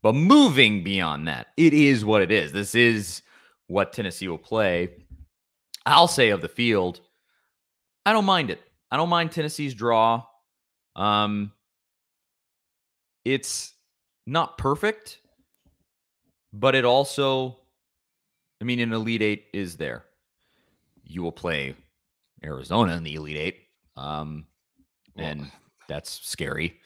But moving beyond that, it is what it is. This is what Tennessee will play. I'll say of the field, I don't mind it. I don't mind Tennessee's draw. It's not perfect, but it also, I mean, an Elite Eight is there. You will play Arizona in the Elite Eight, and that's scary.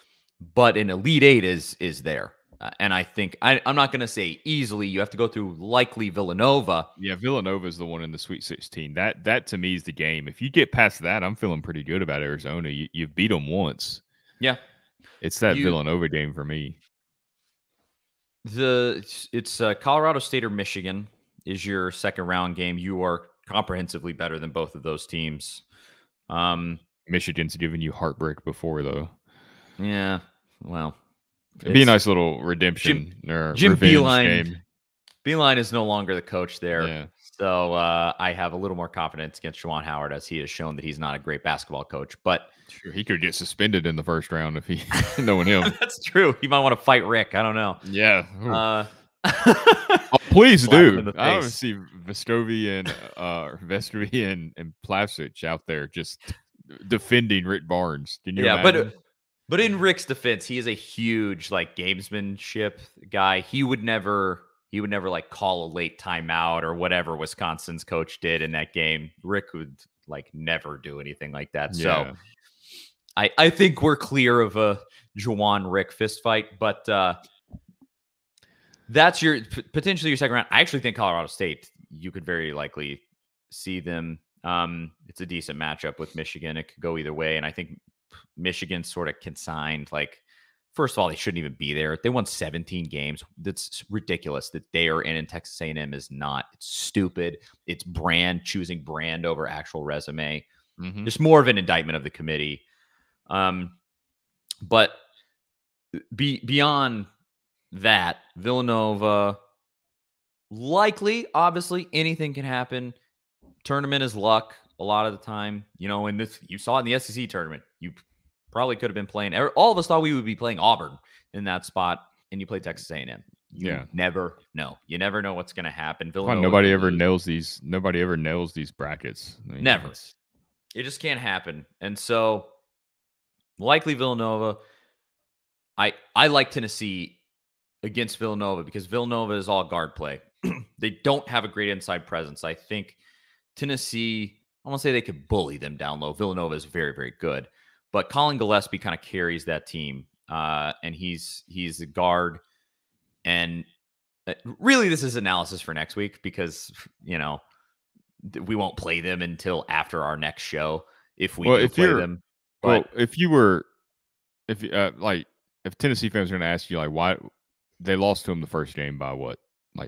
But an Elite Eight is there. And I think I'm not going to say easily. You have to go through likely Villanova. Yeah, Villanova is the one in the Sweet 16. That to me is the game. If you get past that, I'm feeling pretty good about Arizona. You've beat them once. Yeah, it's that Villanova game for me. It's Colorado State or Michigan is your second round game. You are comprehensively better than both of those teams. Michigan's given you heartbreak before, though. Yeah, well, it'd be a nice little redemption or Jim Beeline. Beeline is no longer the coach there. Yeah. So I have a little more confidence against Juwan Howard, as he has shown that he's not a great basketball coach. But sure, he could get suspended in the first round if he knowing him. That's true. He might want to fight Rick. I don't know. Yeah. Please do. I want to see Vescovi and Plavsic out there just defending Rick Barnes. Can you imagine? But in Rick's defense, he is a huge gamesmanship guy. He would never like call a late timeout or whatever Wisconsin's coach did in that game. Rick would never do anything like that. Yeah. So I think we're clear of a Juwan Rick fist fight, but that's potentially your second round. I actually think Colorado State, you could very likely see them. It's a decent matchup with Michigan. It could go either way. And I think Michigan's sort of consigned, first of all, they shouldn't even be there. They won 17 games. That's ridiculous that they are in, and Texas A&M is not. It's stupid. It's choosing brand over actual resume. Mm-hmm. Just more of an indictment of the committee. But beyond that, Villanova, likely, obviously, anything can happen. Tournament is luck a lot of the time. In this, you saw it in the SEC tournament. You probably could have been playing. All of us thought we would be playing Auburn in that spot, and you play Texas A&M. You never know. You never know what's going to happen. Villanova, nobody ever nails these. Nobody ever nails these brackets. Never. It just can't happen. And so, likely Villanova. I like Tennessee against Villanova because Villanova is all guard play. They don't have a great inside presence. I think Tennessee, I won't say they could bully them down low. Villanova is very, very good. But Colin Gillespie kind of carries that team, and he's a guard. And really, this is analysis for next week because, we won't play them until after our next show if we play them. But if Tennessee fans are going to ask you, why they lost to them the first game by what,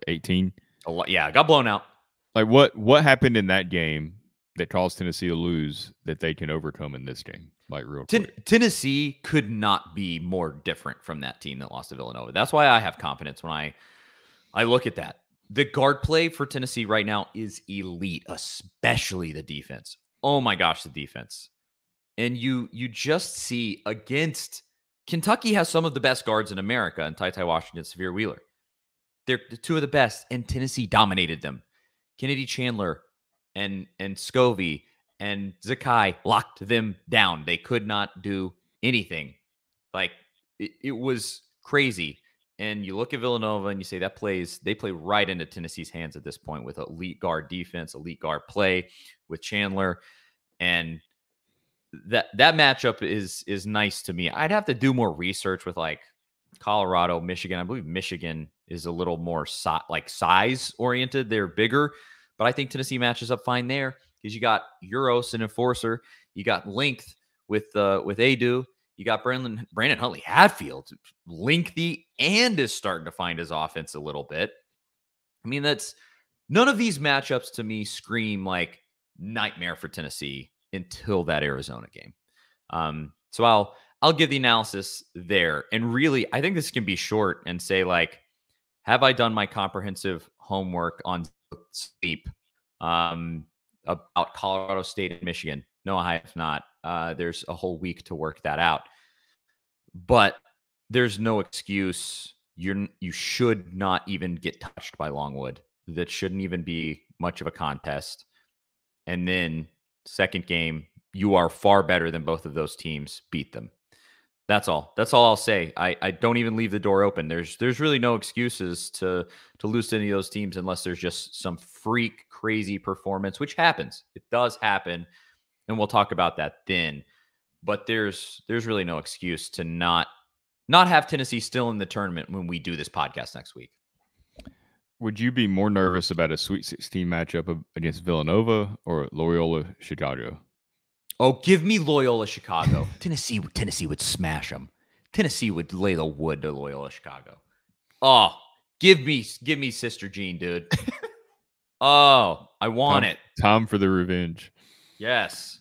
18? A lot, yeah, got blown out. What happened in that game that caused Tennessee to lose that they can overcome in this game? Real quick. Tennessee could not be more different from that team that lost to Villanova. That's why I have confidence when I look at that. The guard play for Tennessee right now is elite, especially the defense. Oh my gosh, the defense. And you just see against Kentucky has some of the best guards in America, and Ty Washington, Severe Wheeler. They're the two of the best, and Tennessee dominated them. Kennedy Chandler and Scovey and Zakai locked them down. They could not do anything. It was crazy. And you look at Villanova and you say they play right into Tennessee's hands at this point with elite guard defense, elite guard play with Chandler. And that matchup is nice to me. I'd have to do more research with Colorado, Michigan. I believe Michigan is a little more size oriented. They're bigger, but I think Tennessee matches up fine there because you got Euros and Enforcer. You got length with Adu. You got Brandon Huntley Hatfield, lengthy and is starting to find his offense a little bit. I mean, none of these matchups to me scream nightmare for Tennessee until that Arizona game. So I'll give the analysis there. And really, I think this can be short and say, have I done my comprehensive homework on sleep about Colorado State and Michigan? No, I have not. There's a whole week to work that out. But there's no excuse. you should not even get touched by Longwood. That shouldn't even be much of a contest. And then second game, you are far better than both of those teams. Beat them. That's all. That's all I'll say. I don't even leave the door open. There's really no excuses to lose to any of those teams unless there's just some freak crazy performance, which happens. It does happen, and we'll talk about that then. But there's really no excuse to not have Tennessee still in the tournament when we do this podcast next week. Would you be more nervous about a Sweet 16 matchup against Villanova or Loyola Chicago? Oh, give me Loyola Chicago. Tennessee would smash them. Tennessee would lay the wood to Loyola Chicago. Oh, give me Sister Jean, dude. Oh, I want it. Time for the revenge. Yes.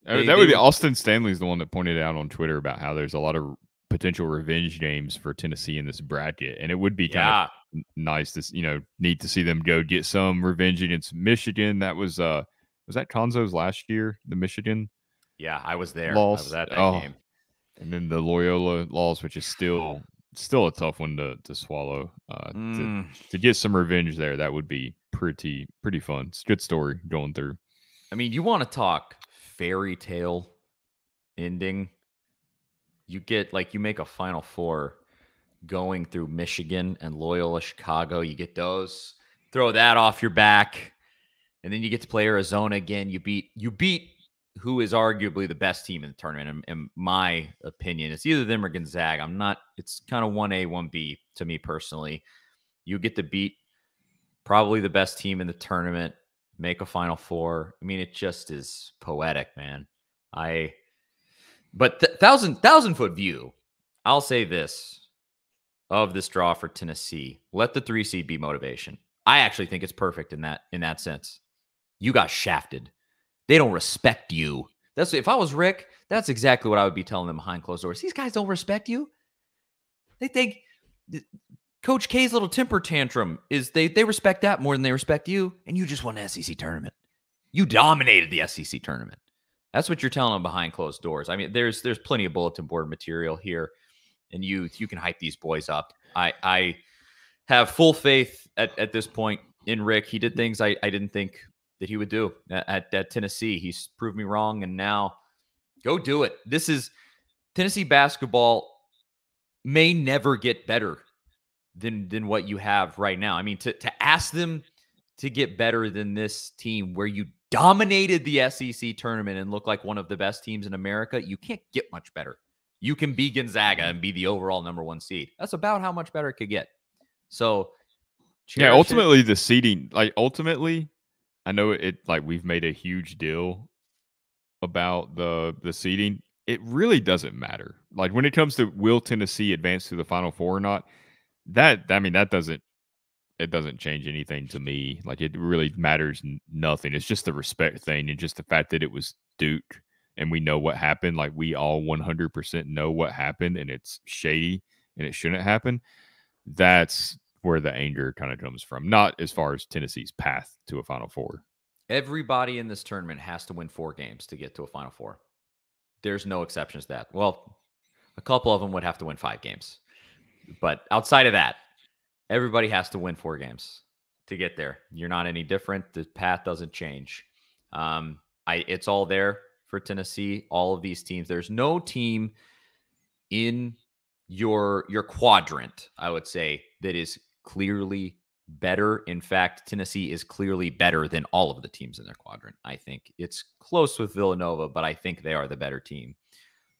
That would be Austin Stanley's the one that pointed out on Twitter about how there's a lot of potential revenge games for Tennessee in this bracket, and it would be kind of nice to neat to see them go get some revenge against Michigan. That was that Conzo's last year, the Michigan. Yeah, I was there. Loss. I was at that game. And then the Loyola loss, which is still a tough one to swallow. To get some revenge there, that would be pretty fun. It's a good story going through. I mean, you want to talk fairy tale ending? You make a Final Four going through Michigan and Loyola Chicago. You get those, throw that off your back, and then you get to play Arizona again. You beat who is arguably the best team in the tournament, in my opinion. It's either them or Gonzaga. It's kind of 1A, 1B to me personally. You get to beat probably the best team in the tournament, make a Final Four. I mean, it just is poetic, man. But 1,000-foot view, I'll say this of this draw for Tennessee. Let the 3 seed be motivation. I actually think it's perfect in that sense. You got shafted. They don't respect you. If I was Rick, that's exactly what I would be telling them behind closed doors. These guys don't respect you. They think Coach K's little temper tantrum is they respect that more than they respect you, and you just won the SEC tournament. You dominated the SEC tournament. That's what you're telling them behind closed doors. I mean, there's plenty of bulletin board material here, and you can hype these boys up. I have full faith at this point in Rick. He did things I didn't think that he would do at Tennessee. He's proved me wrong, and now go do it. This is Tennessee basketball may never get better than what you have right now. I mean, to ask them to get better than this team where you dominated the SEC tournament and look like one of the best teams in America, you can't get much better. You can be Gonzaga and be the overall number 1 seed. That's about how much better it could get. So, yeah, ultimately the seeding, ultimately, I know we've made a huge deal about the seeding. It really doesn't matter. Like when it comes to will Tennessee advance to the Final Four or not, that doesn't change anything to me. Like it really matters nothing. It's just the respect thing and just the fact that it was Duke and we know what happened. Like we all 100% know what happened and it's shady and it shouldn't happen. That's where the anger kind of comes from, not as far as Tennessee's path to a Final Four. Everybody in this tournament has to win 4 games to get to a Final Four. There's no exceptions to that. Well, a couple of them would have to win 5 games. But outside of that, everybody has to win 4 games to get there. You're not any different. The path doesn't change. It's all there for Tennessee. All of these teams. There's no team in your quadrant, I would say, that is clearly better. In fact, Tennessee is clearly better than all of the teams in their quadrant. I think it's close with Villanova, but I think they are the better team.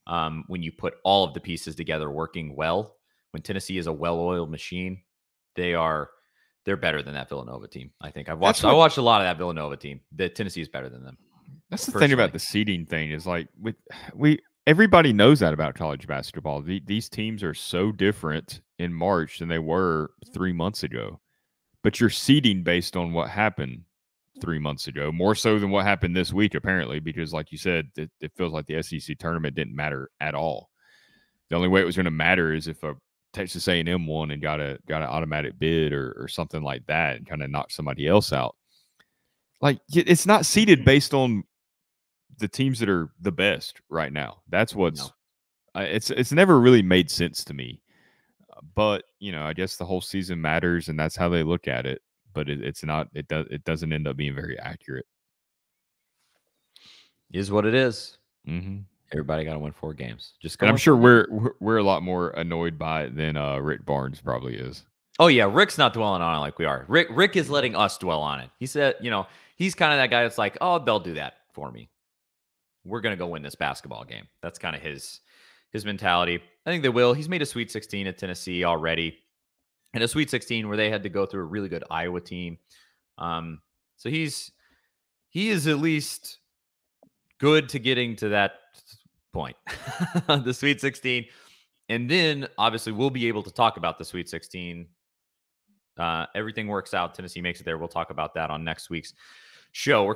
When you put all of the pieces together working well, when Tennessee is a well-oiled machine, they're better than that Villanova team. I think I watched a lot of that Villanova team. The Tennessee is better than them. That's the thing about the seeding thing is like everybody knows that about college basketball. These teams are so different in March than they were 3 months ago. But you're seeding based on what happened 3 months ago, more so than what happened this week, apparently, because like you said, it feels like the SEC tournament didn't matter at all. The only way it was going to matter is if a Texas A&M won and got an automatic bid or something like that and kind of knocked somebody else out. Like it's not seeded based on the teams that are the best right now. That's what's it's never really made sense to me. But I guess the whole season matters, and that's how they look at it. But it's not. It doesn't end up being very accurate. Is what it is. Mm-hmm. Everybody got to win 4 games. Just go. And I'm win sure 4 games. we're a lot more annoyed by it than Rick Barnes probably is. Oh yeah, Rick's not dwelling on it like we are. Rick is letting us dwell on it. He said, he's kind of that guy that's like, oh, they'll do that for me. We're gonna go win this basketball game. That's kind of his mentality. I think they will. He's made a Sweet 16 at Tennessee already, and a Sweet 16 where they had to go through a really good Iowa team. So he is at least good to getting to that point, the Sweet 16. And then obviously we'll be able to talk about the Sweet 16. Everything works out. Tennessee makes it there. We'll talk about that on next week's show. We're